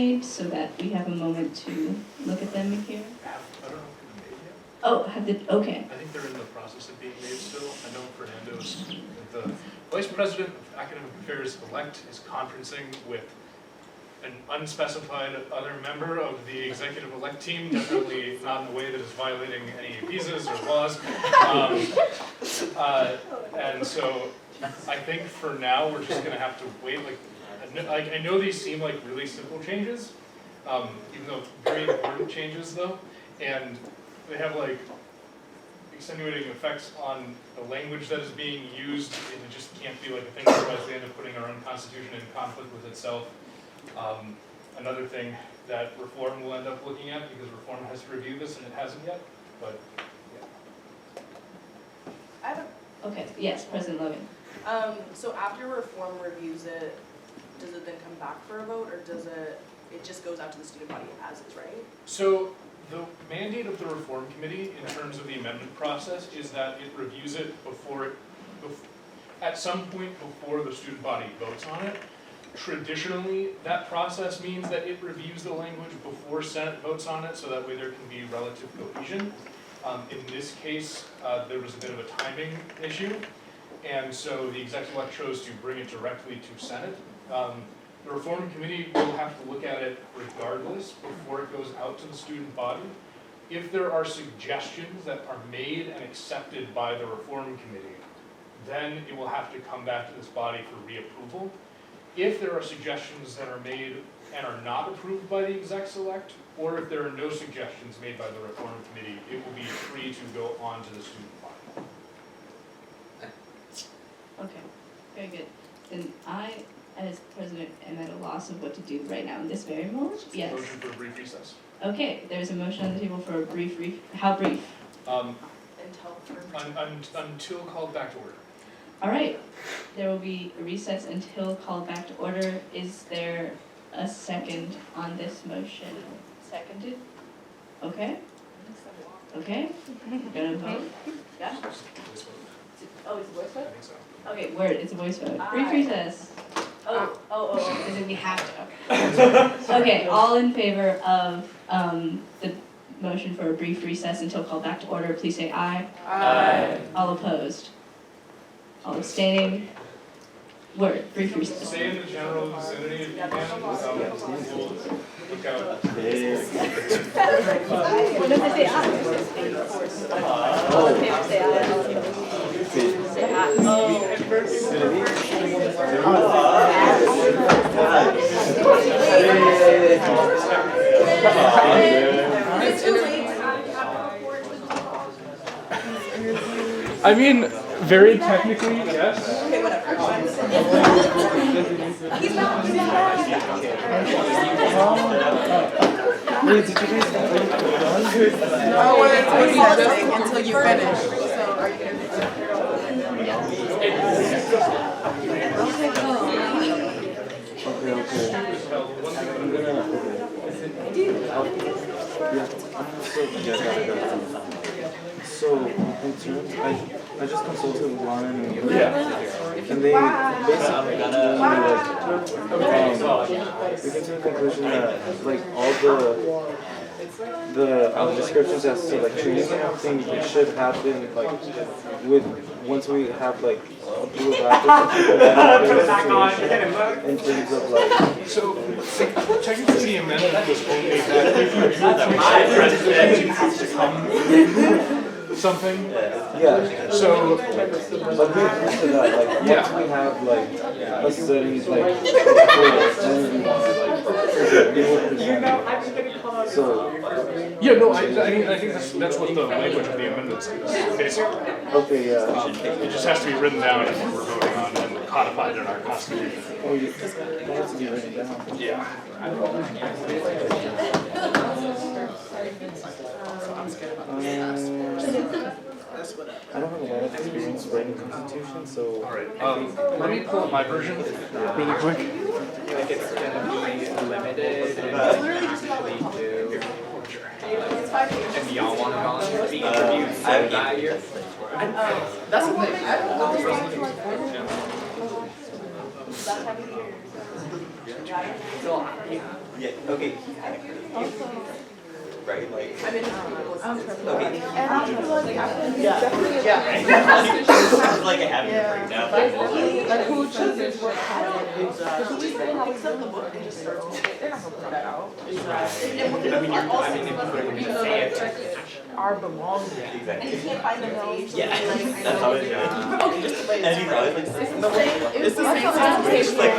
made so that we have a moment to look at them here? I don't know if they've been made yet. Oh, have the, okay. I think they're in the process of being made still. I know Fernando's, the Vice President of Academic Affairs elect is conferencing with an unspecified other member of the executive elect team, definitely not in a way that is violating any visas or laws. And so I think for now, we're just gonna have to wait. Like I know these seem like really simple changes, even though very important changes though, and they have like extenuating effects on the language that is being used, and it just can't be like a thing, otherwise we end up putting our own constitution in conflict with itself. Another thing that Reform will end up looking at, because Reform has to review this and it hasn't yet, but yeah. I have Okay, yes, President Logan. so after Reform reviews it, does it then come back for a vote, or does it just goes out to the student body as is, right? So the mandate of the Reform Committee in terms of the amendment process is that it reviews it at some point before the student body votes on it. Traditionally, that process means that it reviews the language before Senate votes on it, so that way there can be relative cohesion. In this case, there was a bit of a timing issue, and so the executive elect chose to bring it directly to Senate. The Reform Committee will have to look at it regardless before it goes out to the student body. If there are suggestions that are made and accepted by the Reform Committee, then it will have to come back to this body for reapproval. If there are suggestions that are made and are not approved by the execs elect, or if there are no suggestions made by the Reform Committee, it will be free to go on to the student body. Okay, very good. Then I, as president, am at a loss of what to do right now in this very moment. Yes. Motion for a brief recess. Okay, there's a motion on the table for a brief, how brief? Until called back to order. All right, there will be a recess until called back to order. Is there a second on this motion? Seconded? Okay. Okay, gonna vote? Yeah? Oh, it's a voice I vote? think so. Okay, word, it's a voice vote. Brief recess. Is it we have to? Okay. Okay, all in favor of the motion for a brief recess until called back to order, please say aye. Aye. All opposed? All abstaining? Word, brief recess. Stay in the general vicinity if you can. We'll look out. What if they say aye? All in favor say aye. Say I mean, very technically, yes. Okay, whatever. Wait, did you guys done? No, it's recessing until you finish. So are you So, in terms, I just consulted with Lana and they basically we came to the conclusion that like all the descriptions as to like training and everything, it should happen like once we have like a blue in terms of like. So, technically the amendment was only that if you have to come something. Yeah. So, like we agreed to that, like once we have like a certain like then we want to like so yeah, no, I think that's what the language of the amendment says, basically. okay, yeah. It just has to be written down if we're voting on and codified in our constitution. Oh, it has to be written down. Yeah. I don't have a lot of experience writing constitution, so. Alright, let me pull up my version really quick. Like it's gonna be limited and actually do. And y'all want to volunteer to be interviewed for that year? That's the thing. I don't know. So, yeah. Yeah, okay. Right, like. I mean, Okay. yeah. It's like a having to break down. Like who chooses what kind of So we say picks up the book and just starts. they're not gonna put that out. And I mean, if you say it, Our belongings. he Exactly. can't find the page. Yeah, that's how it goes. And he's always like, It's the same time. it's just like,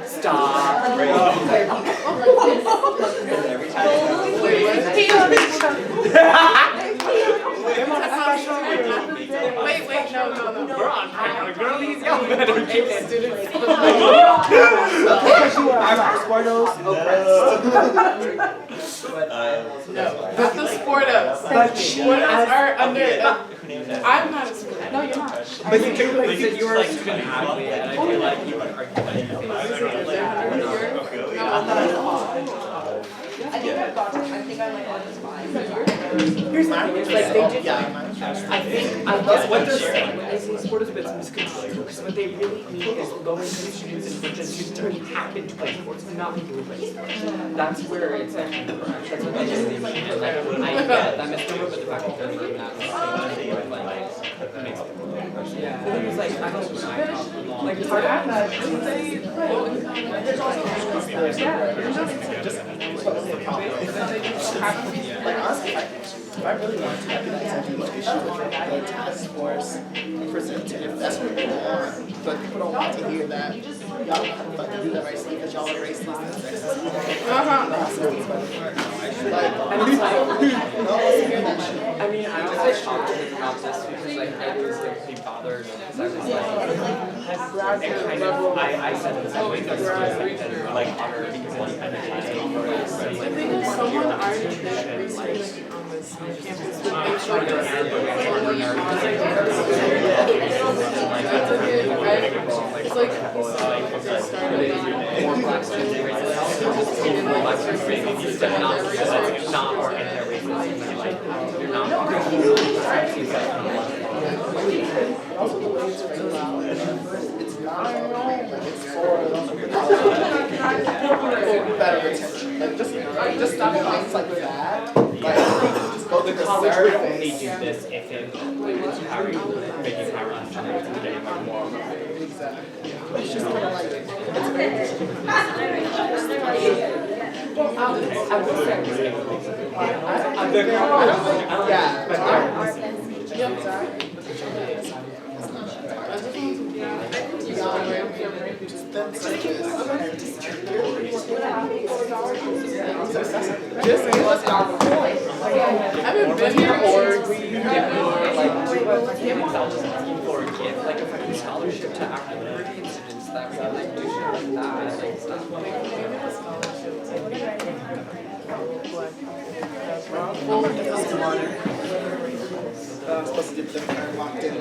stop. right? Every time. Wait, no. We're on camera, girlies, y'all better keep it. Because you are Spartos No, but the Sportos. Sportos are under. I'm not a Sporto. No, you're not. But you do like that you are a student athlete, and I feel like you would argue that you I think I've got, I think I like on this line. Here's the thing, it's like they did. I think what they're saying when they say sport is a bit misconstrued, because what they really mean is low income students and rich students who happen to play sports, not people who play sports. That's where it's actually correct. That's what they just mean. And like, I get that misnomer, but the fact that they're learning that makes people yeah. The thing is, like, I don't like part of that. There's also. Like honestly, if I really wanted to, I could exactly what issue with like task force presented if that's what you want. But people don't want to hear that. Y'all don't have to fucking do that racist because y'all are racist and sexist. I mean, I always talked to them about this because like I was like pretty bothered because I was like, it kind of, I said this always like honor because one kind of Someone already did research on this campus with HR. It's like more black students not or anti-racist, like you're not Better retention. Like just stop things like that. Like just go to the college would only do this if it was making power students and getting like more. It's just kind of like it's very I haven't been here or Or give like a fucking scholarship to African American students that we can like do shit like that and stuff. supposed to get them kind of locked in.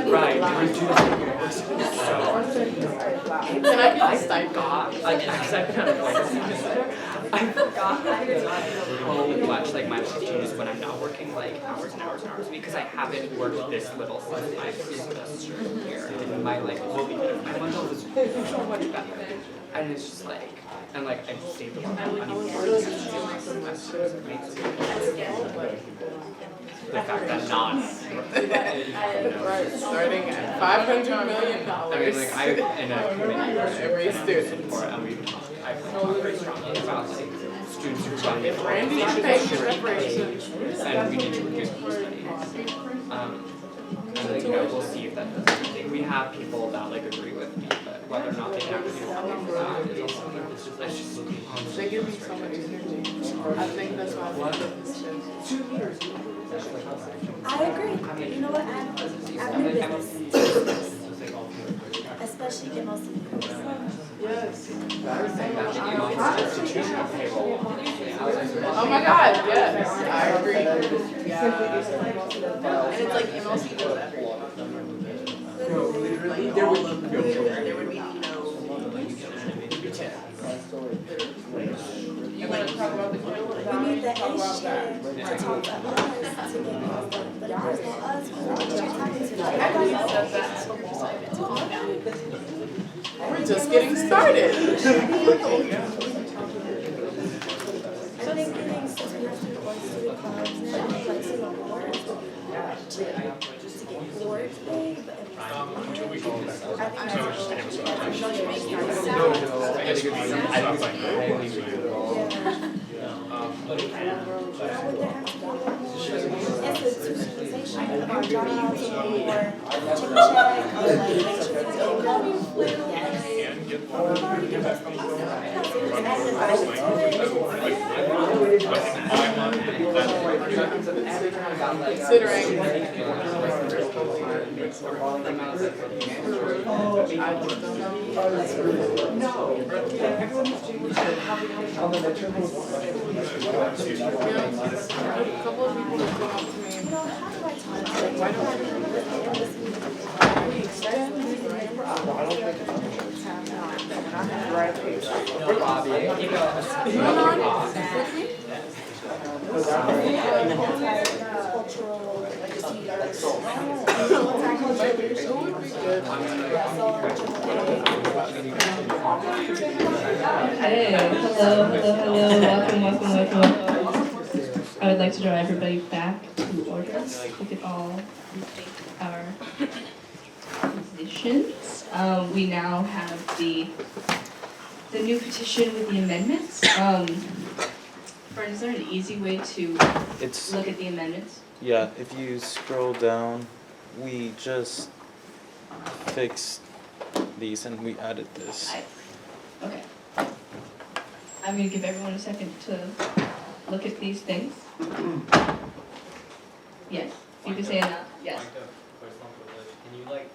Right. Can I get a stipend? Like, because I've been out of like, I forgot how much like my teaching is when I'm not working like hours and hours and hours a week because I haven't worked this little since my semester here. And my like, my mental is so much better. And it's just like, and like I saved a lot of money for it. The fact that not Starting at $500 million. I mean, like I in a committee Every student. for and we I feel very strongly about like students who run the Randy, you organization pay should for be reparations. paid, and we need to reduce the studies. And like, you know, we'll see if that does anything. We have people that like agree with me, but whether or not they can actually do something for that is also let's just They give me so much energy. I think that's why I love this shit. I agree. You know what? I'm new business. Especially in most of the Yes. institutional payroll. Oh my God, yes. I agree. And it's like MLC does everything. Like all of them, there would be, you know, You wanna talk about the Grinnell We need evaluation, the talk about issue that. to talk to us to get things done. But if there's no us, who's the teacher talking to? Everybody said that. We're just getting started. I think since we have to work student clubs now, like student boards, to get boards big, but if Until we go back. I think So it's just that's gonna like, I guess we can stop by now. would there have to be institutionalization of our jobs or more check or like make sure things get done? Yes. And get one. Considering. A couple of people have come up to me. You know, how do I talk to them? Why don't We extend the member opportunity. Write a page. cultural Welcome. I would like to draw everybody back to order. We could all retake our positions. We now have the new petition with the amendments. Bert, is there an easy way to It's, look at the amendments? yeah, if you scroll down, we just fixed these and we added this. Okay. I'm gonna give everyone a second to look at these things. Yes, you can say enough, yes. Point of personal privilege, can you like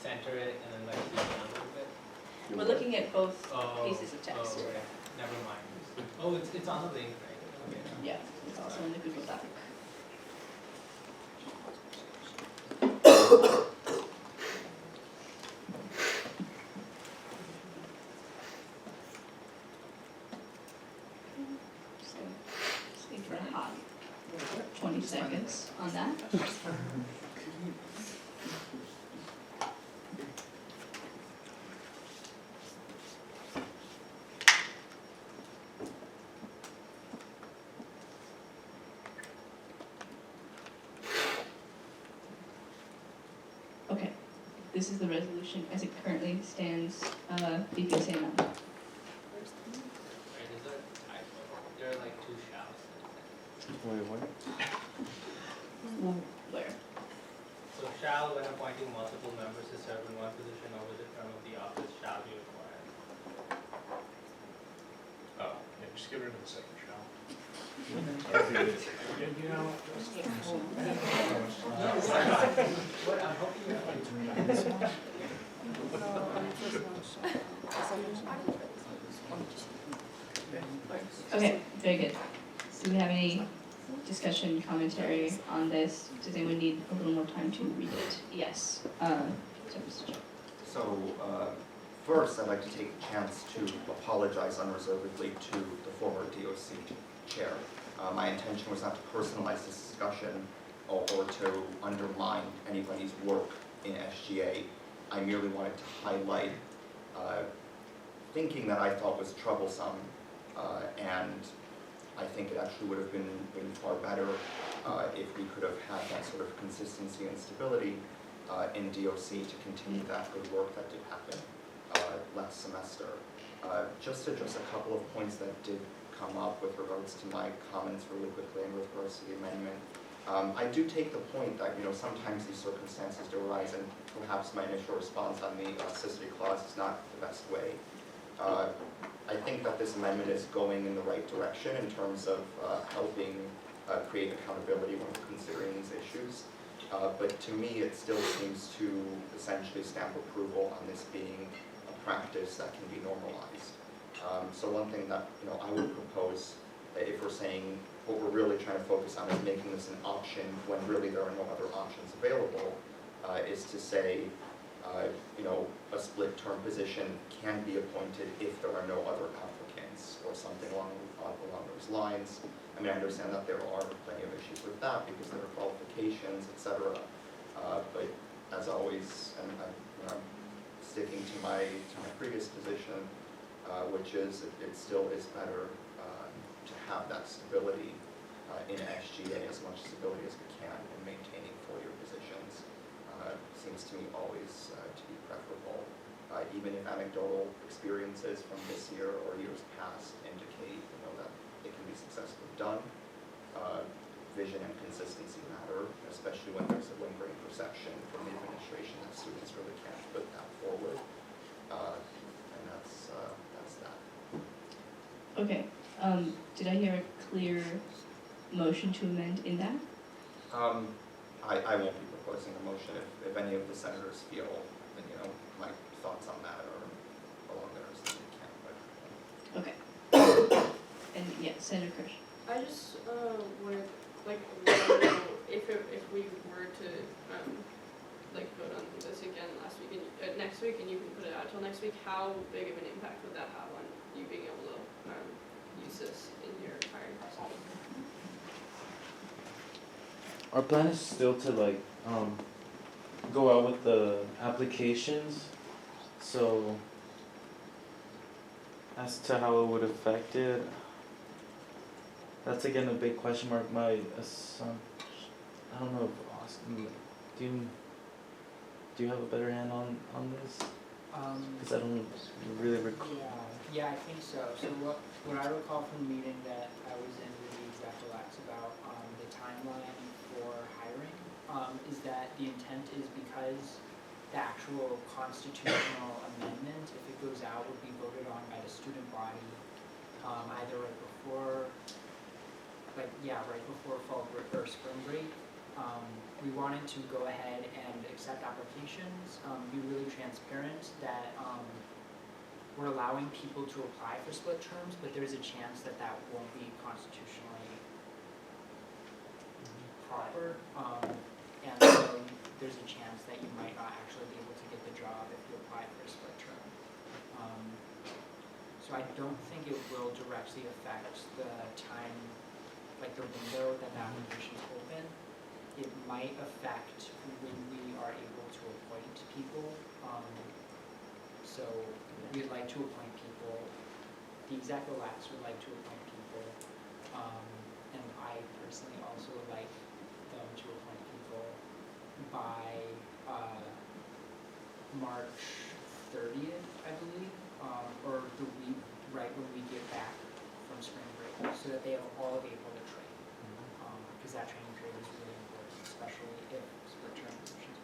center it and then like zoom in a little bit? We're looking at both Oh, pieces of text. Oh, okay, never mind. Oh, it's on the link, right? Okay. Yeah, it's also in the Google Doc. So, stay for a hot 20 seconds on that. Okay, this is the resolution as it currently stands. You can say no. Right, is there a typo? There are like two shalls. Wait, what? Well, where? So shall, when appointing multiple members to serve in one position over the term of the office, shall be required. Oh, yeah, just get rid of the second shall. What, I'm hoping you're like. Okay, very good. Do we have any discussion, commentary on this? Does anyone need a little more time to read it? Yes. So, Mr. Chair. So, first, I'd like to take a chance to apologize unreservedly to the former DOC chair. My intention was not to personalize this discussion or to undermine anybody's work in SGA. I merely wanted to highlight thinking that I thought was troublesome, and I think it actually would have been far better if we could have had that sort of consistency and stability in DOC to continue that good work that did happen last semester. Just to address a couple of points that did come up with regards to my comments really quickly and with regards to the amendment. I do take the point that, sometimes these circumstances do arise, and perhaps my initial response on the necessity clause is not the best way. I think that this amendment is going in the right direction in terms of helping create accountability when we're considering these issues. But to me, it still seems to essentially stamp approval on this being a practice that can be normalized. So one thing that I would propose, if we're saying what we're really trying to focus on is making this an option when really there are no other options available, is to say a split term position can be appointed if there are no other applicants or something along those lines. I mean, I understand that there are plenty of issues with that because there are qualifications, etc. But as always, and I'm sticking to my previous position, which is it still is better to have that stability in SGA, as much stability as we can in maintaining four-year positions. Seems to me always to be preferable, even if anecdotal experiences from this year or years past indicate that it can be successfully done. Vision and consistency matter, especially when there's a lingering perception from the administration that students really can't put that forward. And that's that. Okay, did I hear a clear motion to amend in that? I won't be proposing a motion if any of the senators feel that, my thoughts on that are along theirs, then we can, but. Okay. And yeah, Senator Kirsch. I just wanted, like, want to know if we were to vote on this again next week, and you can put it out till next week, how big of an impact would that have on you being able to use this in your hiring process? Our plan is still to go out with the applications, so as to how it would affect it, that's again a big question mark. My assumption, I don't know if Austin, do you have a better hand on this? Because I don't really recall. Yeah, I think so. So what I recall from the meeting that I was in with the executive about the timeline for hiring is that the intent is because the actual constitutional amendment, if it goes out, would be voted on by the student body either right before fall break or spring break. We wanted to go ahead and accept applications, be really transparent that we're allowing people to apply for split terms, but there's a chance that that won't be constitutionally proper. And so there's a chance that you might not actually be able to get the job if you apply for a split term. So I don't think it will directly affect the time, like the window that the application is open. It might affect when we are able to appoint people. So we'd like to appoint people. The exec-elects would like to appoint people. And I personally also would like them to appoint people by March 30th, I believe, or the week right when we get back from spring break, so that they have all of April to train. Because that training period is really important, especially if split term positions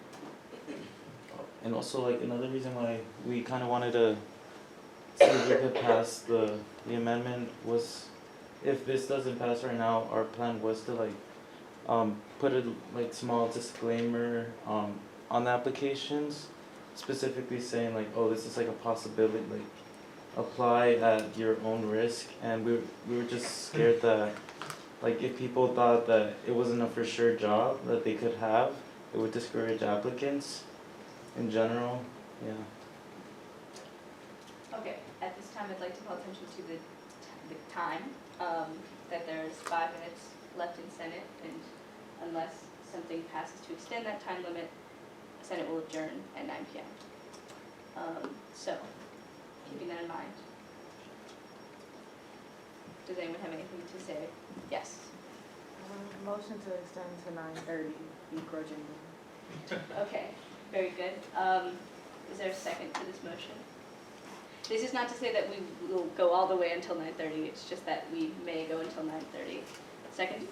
are. And also, another reason why we kind of wanted to see if we could pass the amendment was, if this doesn't pass right now, our plan was to put a small disclaimer on the applications, specifically saying oh, this is a possibility, apply at your own risk. And we were just scared that if people thought that it wasn't a for sure job that they could have, it would discourage applicants in general. Yeah. Okay, at this time, I'd like to call attention to the time, that there's 5 minutes left in Senate, and unless something passes to extend that time limit, Senate will adjourn at 9 p.m. So, keeping that in mind. Does anyone have anything to say? Yes. Motion to extend to 9:30, begrudgingly. Okay, very good. Is there a second to this motion? This is not to say that we will go all the way until 9:30, it's just that we may go until 9:30. Second?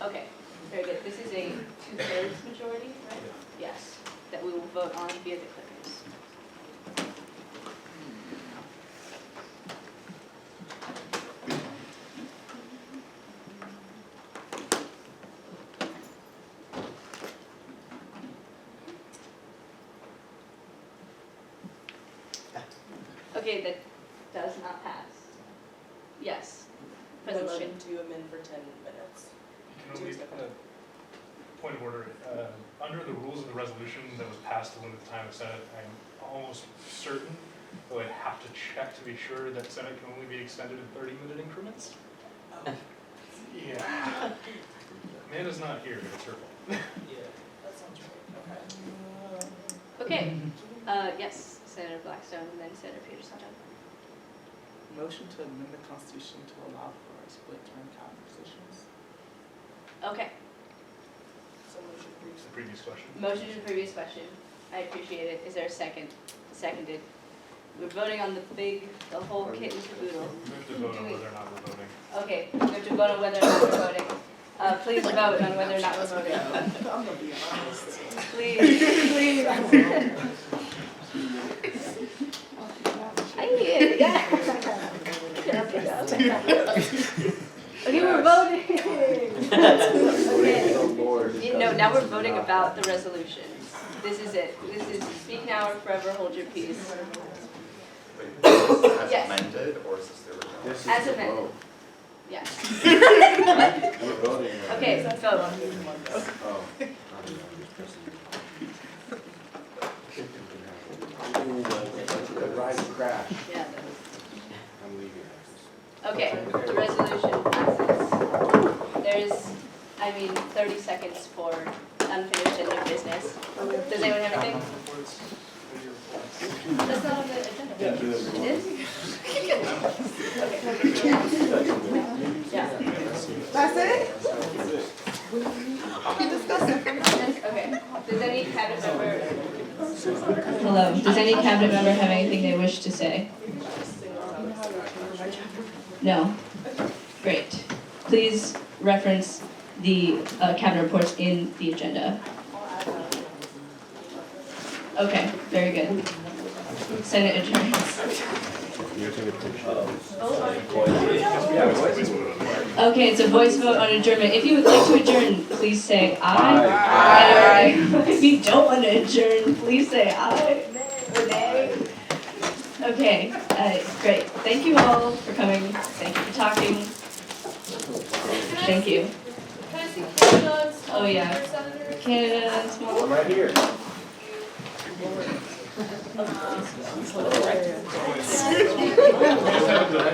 Okay, very good. This is a 2/3 majority, right? Yes, that we will vote on via the clickers. Okay, that does not pass. Yes. President Motion Logan. to amend for 10 minutes. You can only, point of order. Under the rules of the resolution that was passed to limit the time of Senate, I'm almost certain, though I'd have to check to be sure, that Senate can only be extended in 30-minute increments. Yeah. Amanda's not here, but it's her fault. Yeah. That sounds right, Okay, yes, Senator Blackstone, and then Senator Peterson. Motion to amend the Constitution to allow for split term cabinet positions. Okay, So motion It's the previous question. motion to the previous question. I appreciate it. Is there a second? Seconded. We're voting on the whole kit and caboodle. We have to vote on whether or not we're voting. Okay, we have to vote on whether or not we're voting. Please vote on whether or not we're voting. I'm gonna be honest. Please. Okay, we're voting. Okay. No, now we're voting about the resolution. This is it. This is speak now or forever hold your peace. Wait, is this as Yes. amended, or is this the original? As amended. Yes. We're voting. Okay, vote. Oh. Rise and crash. Yeah. I'm leaving. Okay, the resolution passes. There's, 30 seconds for unfinished and new business. Does anyone have anything? That's not on the agenda. Yeah, do it. It is? Yeah. That's it? Okay. Does any cabinet member? Hello. Does any cabinet member have anything they wish to say? No. Great. Please reference the cabinet reports in the agenda. Okay. Very good. Senate adjourns. Okay, it's a voice vote on adjournment. If you would like to adjourn, please say aye. Aye. If you don't want to adjourn, please say aye or nay. Okay, great. Thank you all for coming. Thank you for talking. Thank you. Can I see Canada's Oh, yeah. senators? Canada, small. I'm right here. We just haven't done